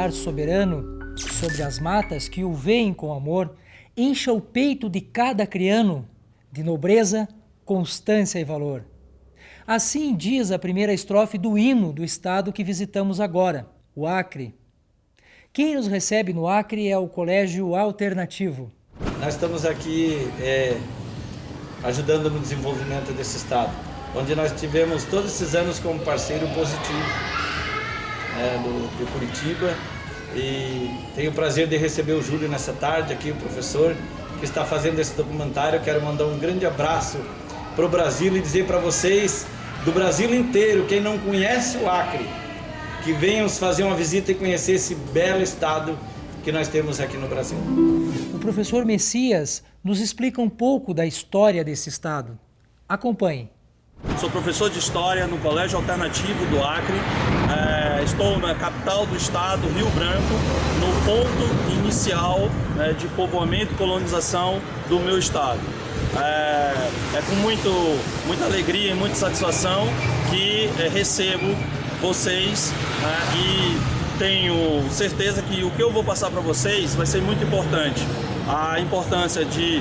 olhar soberano sobre as matas que o veem com amor, encha o peito de cada criano de nobreza, constância e valor. Assim diz a primeira estrofe do hino do estado que visitamos agora, o Acre. Quem nos recebe no Acre é o Colégio Alternativo. Nós estamos aqui ajudando no desenvolvimento desse estado, onde nós tivemos todos esses anos como parceiro positivo de Curitiba, e tenho o prazer de receber o Júlio nessa tarde aqui, o professor que está fazendo esse documentário. Eu quero mandar um grande abraço para o Brasil e dizer para vocês do Brasil inteiro, quem não conhece o Acre, que venham fazer uma visita e conhecer esse belo estado que nós temos aqui no Brasil. O professor Messias nos explica um pouco da história desse estado. Acompanhe. Sou professor de História no Colégio Alternativo do Acre. Estou na capital do estado, Rio Branco, no ponto inicial de povoamento e colonização do meu estado. É com muita alegria e muita satisfação que recebo vocês e tenho certeza que o que eu vou passar para vocês vai ser muito importante. A importância de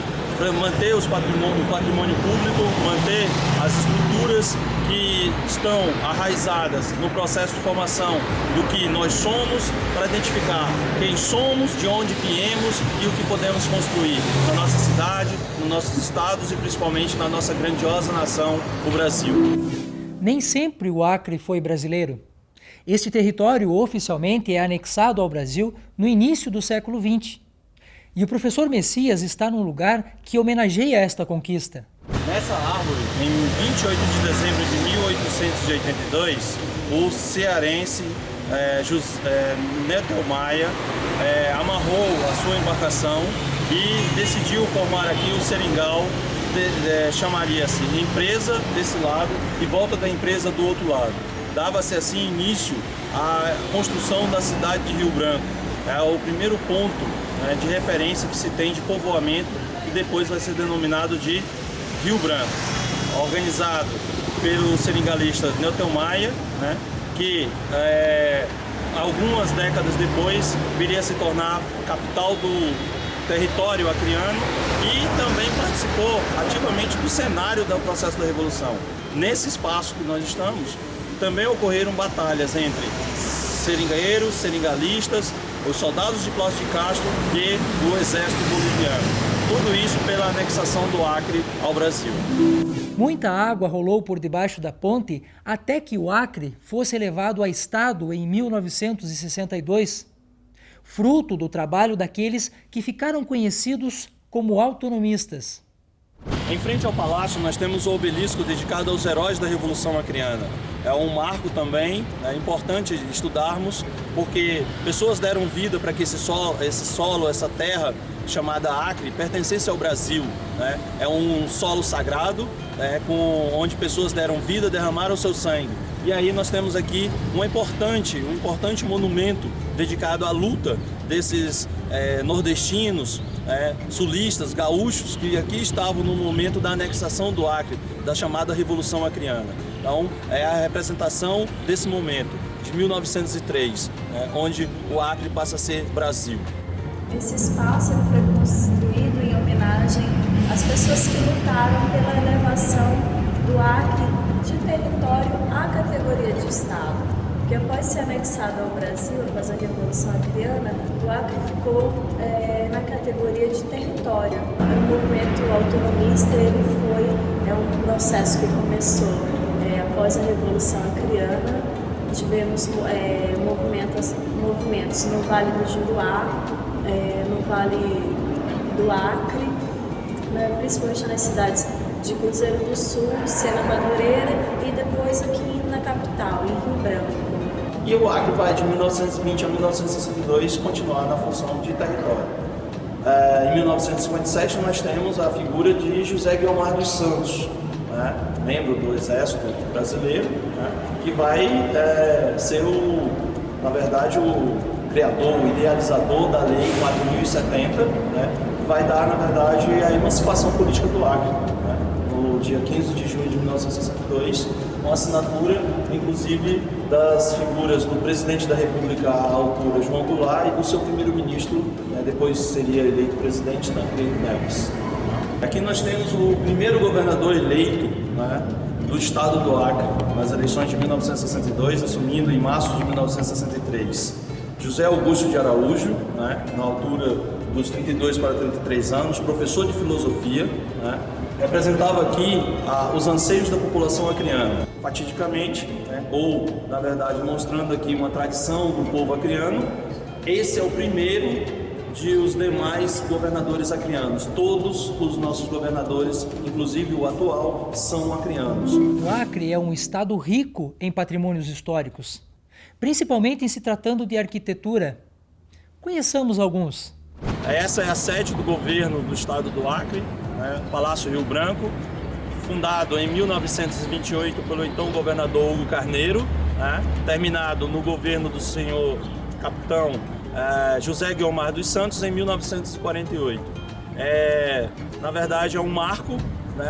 manter o patrimônio público, manter as estruturas que estão arraizadas no processo de formação do que nós somos, para identificar quem somos, de onde viemos e o que podemos construir na nossa cidade, nos nossos estados e principalmente na nossa grandiosa nação, o Brasil. Nem sempre o Acre foi brasileiro. Este território oficialmente é anexado ao Brasil no início do século XX. E o professor Messias está num lugar que homenageia esta conquista. Nessa árvore, em 28 de dezembro de 1882, o cearense Neto Maia amarrou a sua embarcação e decidiu formar aqui o seringal. Chamaria-se empresa desse lado e volta da empresa do outro lado. Dava-se assim início à construção da cidade de Rio Branco. É o primeiro ponto de referência que se tem de povoamento, que depois vai ser denominado de Rio Branco, organizado pelo seringalista Neto Maia, que algumas décadas depois viria a se tornar capital do território acreano e também participou ativamente do cenário do processo da Revolução. Nesse espaço que nós estamos, também ocorreram batalhas entre seringueiros, seringalistas, os soldados de Plácido de Castro e o exército boliviano. Tudo isso pela anexação do Acre ao Brasil. Muita água rolou por debaixo da ponte até que o Acre fosse elevado a estado em 1962. Fruto do trabalho daqueles que ficaram conhecidos como autonomistas. Em frente ao palácio nós temos o obelisco dedicado aos heróis da Revolução Acreana. É um marco também, é importante estudarmos, porque pessoas deram vida para que esse solo, essa terra chamada Acre, pertencesse ao Brasil. É um solo sagrado, onde pessoas deram vida, derramaram seu sangue. E aí nós temos aqui um importante monumento dedicado à luta desses nordestinos, sulistas, gaúchos, que aqui estavam no momento da anexação do Acre, da chamada Revolução Acreana. Então, é a representação desse momento, de 1903, onde o Acre passa a ser Brasil. Esse espaço ele foi construído em homenagem às pessoas que lutaram pela elevação do Acre de território à categoria de Estado. Porque após ser anexado ao Brasil, após a Revolução Acreana, o Acre ficou na categoria de território. O movimento autonomista foi um processo que começou após a Revolução Acreana. Tivemos movimentos no Vale do Juruá, no Vale do Acre, principalmente nas cidades de Cruzeiro do Sul, Sena Madureira e depois aqui na capital, em Rio Branco. E o Acre vai de 1920 a 1962 continuar na função de território. Em 1957 nós temos a figura de José Guiomar dos Santos, membro do Exército Brasileiro, que vai ser na verdade, o criador, o idealizador da Lei 4.070, que vai dar, na verdade, a emancipação política do Acre, no dia 15 de junho de 1962, com assinatura, inclusive, das figuras do presidente da República à altura, João Goulart, e do seu primeiro-ministro, depois seria eleito presidente, Tancredo Neves. Aqui nós temos o primeiro governador eleito, do estado do Acre, nas eleições de 1962, assumindo em março de 1963. José Augusto de Araújo, na altura dos 32 para 33 anos, professor de filosofia, representava aqui os anseios da população acreana. Fatidicamente, ou na verdade mostrando aqui uma tradição do povo acreano, esse é o primeiro de os demais governadores acreanos. Todos os nossos governadores, inclusive o atual, são acreanos. O Acre é um estado rico em patrimônios históricos, principalmente em se tratando de arquitetura. Conheçamos alguns. Essa é a sede do governo do estado do Acre, Palácio Rio Branco, fundado em 1928 pelo então governador Hugo Carneiro, terminado no governo do senhor capitão José Guiomar dos Santos em 1948. Na verdade, é um marco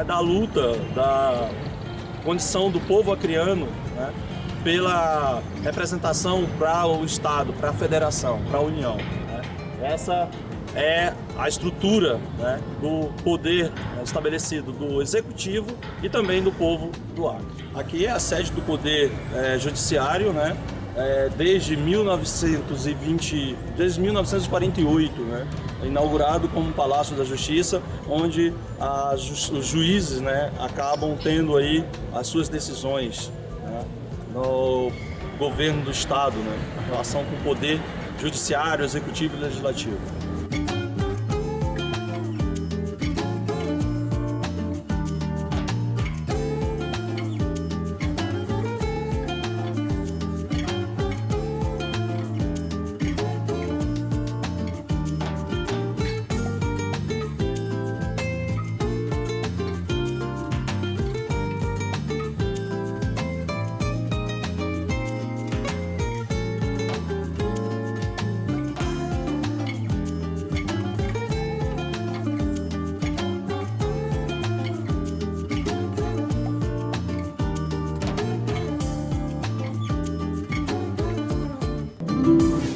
da luta, da condição do povo acreano, pela representação para o Estado, para a Federação, para a União. Essa é a estrutura do poder estabelecido do Executivo e também do povo do Acre. Aqui é a sede do Poder Judiciário, desde 1948, inaugurado como Palácio da Justiça, onde os juízes acabam tendo aí as suas decisões no governo do Estado, em relação com o poder judiciário, executivo e legislativo.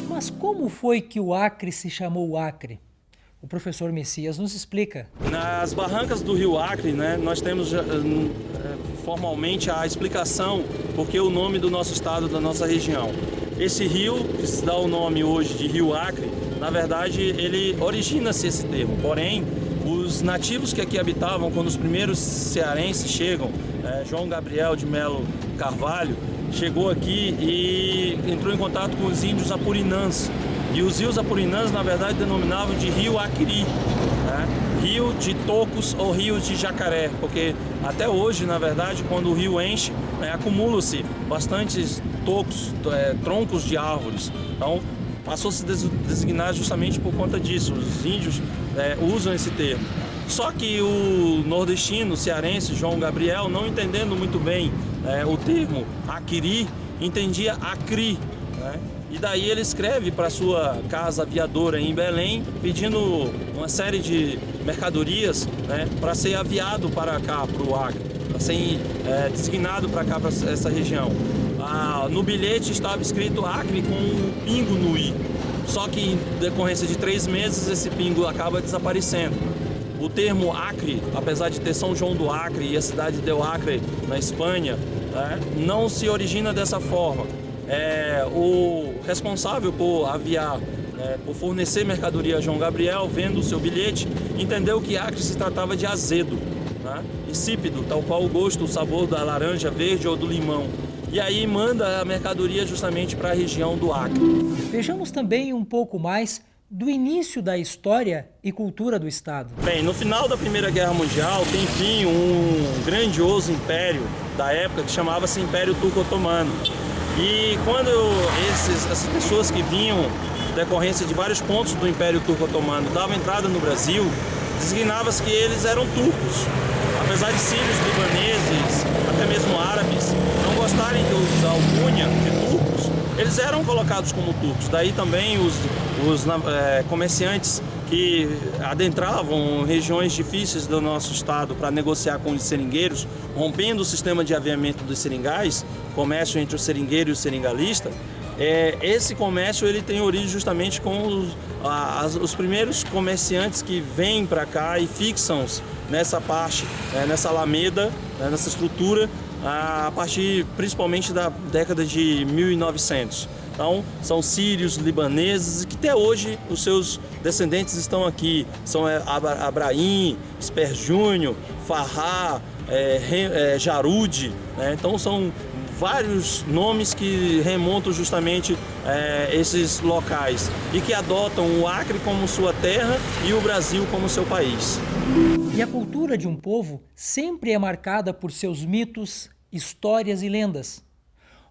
Mas como foi que o Acre se chamou Acre? O professor Messias nos explica. Nas barrancas do rio Acre, nós temos formalmente a explicação porque o nome do nosso estado, da nossa região. Esse rio, que se dá o nome hoje de Rio Acre, na verdade ele origina-se esse termo, porém os nativos que aqui habitavam, quando os primeiros cearenses chegam, João Gabriel de Melo Carvalho, chegou aqui e entrou em contato com os índios apurinãs. E os rios apurinãs, na verdade, denominavam de Rio Acri, rio de tocos ou rio de jacaré, porque até hoje, na verdade, quando o rio enche, acumulam-se bastantes tocos, troncos de árvores. Então, passou a se designar justamente por conta disso. Os índios usam esse termo. Só que o nordestino, cearense, João Gabriel, não entendendo muito bem o termo Acri, entendia Acri. E daí ele escreve para sua casa aviadora em Belém, pedindo uma série de mercadorias para ser aviado para cá, para o Acre, para ser designado para cá, para essa região. No bilhete estava escrito Acre com um pingo no i, só que em decorrência de 3 meses esse pingo acaba desaparecendo. O termo Acre, apesar de ter São João do Acre e a cidade de El Acre, na Espanha, não se origina dessa forma. O responsável por aviar, por fornecer mercadoria a João Gabriel, vendo o seu bilhete, entendeu que Acre se tratava de azedo, insípido, tal qual o gosto, o sabor da laranja verde ou do limão. E aí manda a mercadoria justamente para a região do Acre. Vejamos também um pouco mais do início da história e cultura do estado. Bem, no final da Primeira Guerra Mundial tem fim um grandioso império da época que chamava-se Império Turco-Otomano. E quando essas pessoas que vinham decorrência de vários pontos do Império Turco-Otomano davam entrada no Brasil, designava-se que eles eram turcos. Apesar de sírios, libaneses, até mesmo árabes, não gostarem da alcunha de turcos, eles eram colocados como turcos. Daí também os comerciantes que adentravam regiões difíceis do nosso estado para negociar com os seringueiros, rompendo o sistema de aviamento dos seringais, comércio entre o seringueiro e o seringalista. Esse comércio ele tem origem justamente com os primeiros comerciantes que vêm para cá e fixam-se nessa parte, nessa alameda, nessa estrutura, a partir principalmente da década de 1900. Então, são sírios, libaneses, que até hoje os seus descendentes estão aqui. São Abraim, Esper Júnior, Farrá, Jarude, né? Então, são vários nomes que remontam justamente esses locais e que adotam o Acre como sua terra e o Brasil como seu país. E a cultura de um povo sempre é marcada por seus mitos, histórias e lendas.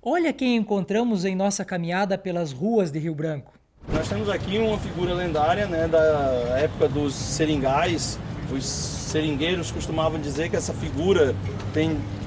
Olha quem encontramos em nossa caminhada pelas ruas de Rio Branco. Nós temos aqui uma figura lendária, né, da época dos seringais. Os seringueiros costumavam dizer que essa figura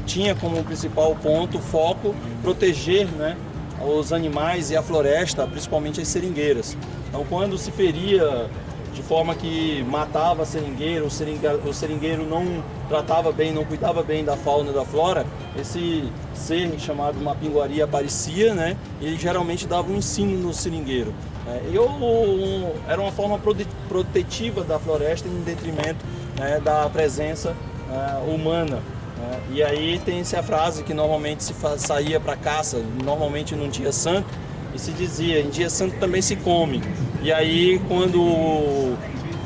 tinha como principal ponto, foco, proteger, né, os animais e a floresta, principalmente as seringueiras. Então, quando se feria de forma que matava a seringueira, o seringueiro não tratava bem, não cuidava bem da fauna e da flora, esse ser chamado Mapinguari aparecia, né, e ele geralmente dava um ensino no seringueiro. Era uma forma protetiva da floresta em detrimento, né, da presença humana. E aí tem-se a frase que normalmente se saía para caça, normalmente num dia santo, e se dizia, em dia santo também se come. E aí quando o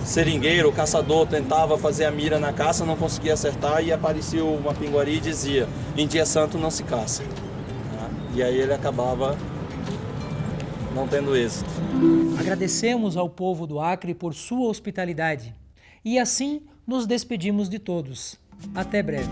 seringueiro, o caçador, tentava fazer a mira na caça, não conseguia acertar, e aparecia o Mapinguari e dizia, em dia santo não se caça. E aí ele acabava não tendo êxito. Agradecemos ao povo do Acre por sua hospitalidade. E assim nos despedimos de todos. Até breve.